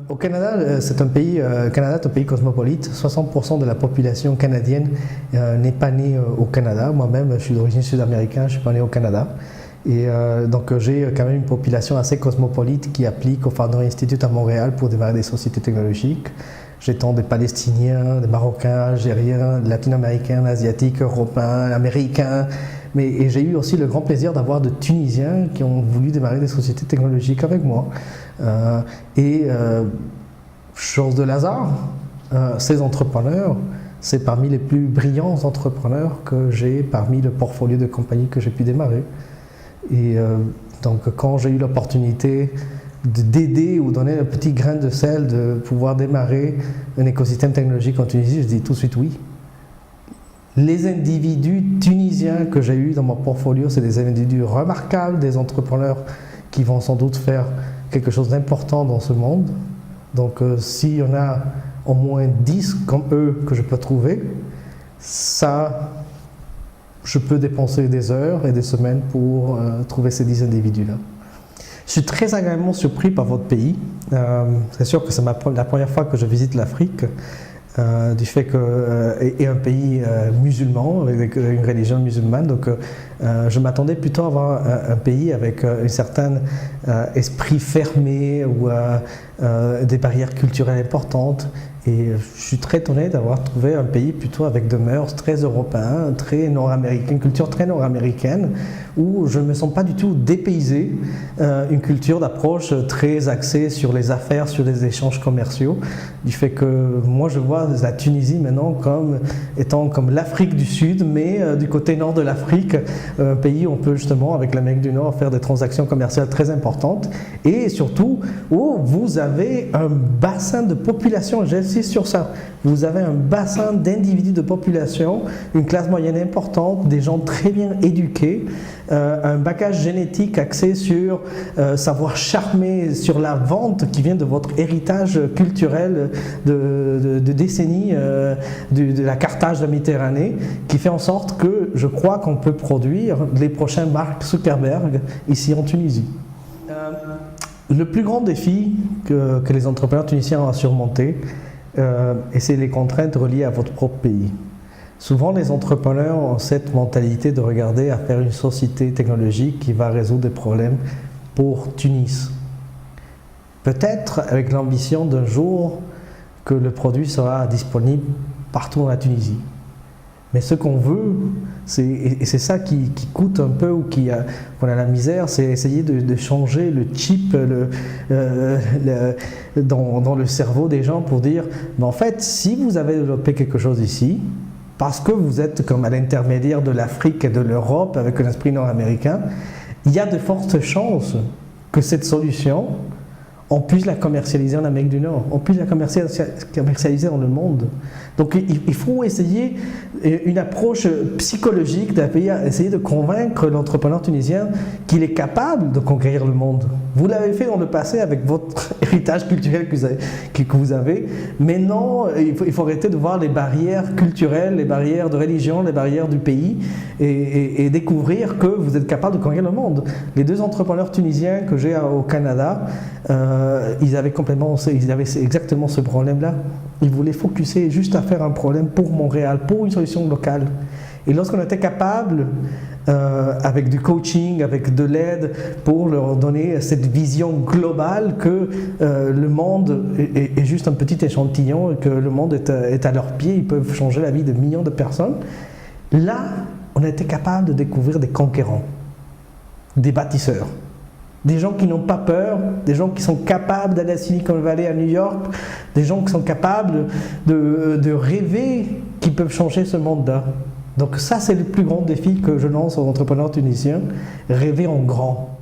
Au Canada, Canada est un pays cosmopolite. 60% de la population canadienne n'est pas née au Canada. Moi-même, je suis d'origine sud-américaine, je ne suis pas né au Canada. Et donc j'ai quand même une population assez cosmopolite qui applique au Fordham Institute à Montréal pour démarrer des sociétés technologiques. J'étends des Palestiniens, des Marocains, Algériens, Latino-Américains, Asiatiques, Européens, Américains. Et j'ai eu aussi le grand plaisir d'avoir de Tunisiens qui ont voulu démarrer des sociétés technologiques avec moi. Chose de hasard, ces entrepreneurs, c'est parmi les plus brillants entrepreneurs que j'ai parmi le portfolio de compagnies que j'ai pu démarrer. Et donc quand j'ai eu l'opportunité d'aider ou donner un petit grain de sel de pouvoir démarrer un écosystème technologique en Tunisie, je dis tout de suite oui. Les individus tunisiens que j'ai eus dans mon portfolio, c'est des individus remarquables, des entrepreneurs qui vont sans doute faire quelque chose d'important dans ce monde. Donc s'il y en a au moins 10 comme eux que je peux trouver, ça, je peux dépenser des heures et des semaines pour trouver ces 10 individus-là. Je suis très agréablement surpris par votre pays. C'est sûr que c'est la première fois que je visite l'Afrique. Du fait que est un pays musulman avec une religion musulmane, donc je m'attendais plutôt à avoir un pays avec un certain esprit fermé ou des barrières culturelles importantes. Et je suis très étonné d'avoir trouvé un pays plutôt avec des mœurs très européens, très nord-américaines, une culture très nord-américaine, où je ne me sens pas du tout dépaysé, une culture d'approche très axée sur les affaires, sur les échanges commerciaux, du fait que moi je vois la Tunisie maintenant comme étant comme l'Afrique du Sud, mais du côté nord de l'Afrique, un pays où on peut justement avec l'Amérique du Nord faire des transactions commerciales très importantes, et surtout où vous avez un bassin de population, j'insiste sur ça, vous avez un bassin d'individus de population, une classe moyenne importante, des gens très bien éduqués, un bagage génétique axé sur savoir charmer, sur la vente qui vient de votre héritage culturel de décennies de la Carthage de Méditerranée, qui fait en sorte que je crois qu'on peut produire les prochains Mark Zuckerberg ici en Tunisie. Le plus grand défi que les entrepreneurs tunisiens ont à surmonter, et c'est les contraintes reliées à votre propre pays. Souvent, les entrepreneurs ont cette mentalité de regarder à faire une société technologique qui va résoudre des problèmes pour Tunis. Peut-être avec l'ambition d'un jour que le produit sera disponible partout en Tunisie. Mais ce qu'on veut, et c'est ça qui coûte un peu ou qui a la misère, c'est essayer de changer le chip dans le cerveau des gens pour dire, mais en fait, si vous avez développé quelque chose ici, parce que vous êtes comme à l'intermédiaire de l'Afrique et de l'Europe avec un esprit nord-américain, il y a de fortes chances que cette solution, on puisse la commercialiser en Amérique du Nord, on puisse la commercialiser dans le monde. Donc il faut essayer une approche psychologique, essayer de convaincre l'entrepreneur tunisien qu'il est capable de conquérir le monde. Vous l'avez fait dans le passé avec votre héritage culturel que vous avez, mais non, il faut arrêter de voir les barrières culturelles, les barrières de religion, les barrières du pays et découvrir que vous êtes capable de conquérir le monde. Les deux entrepreneurs tunisiens que j'ai au Canada, ils avaient exactement ce problème-là. Ils voulaient focuser juste à faire un problème pour Montréal, pour une solution locale. Et lorsqu'on était capable, avec du coaching, avec de l'aide, pour leur donner cette vision globale que le monde est juste un petit échantillon et que le monde est à leurs pieds, ils peuvent changer la vie de millions de personnes, là, on était capable de découvrir des conquérants, des bâtisseurs. Des gens qui n'ont pas peur, des gens qui sont capables d'aller à Silicon Valley, à New York, des gens qui sont capables de rêver qu'ils peuvent changer ce monde-là. Donc ça, c'est le plus grand défi que je lance aux entrepreneurs tunisiens, rêver en grand.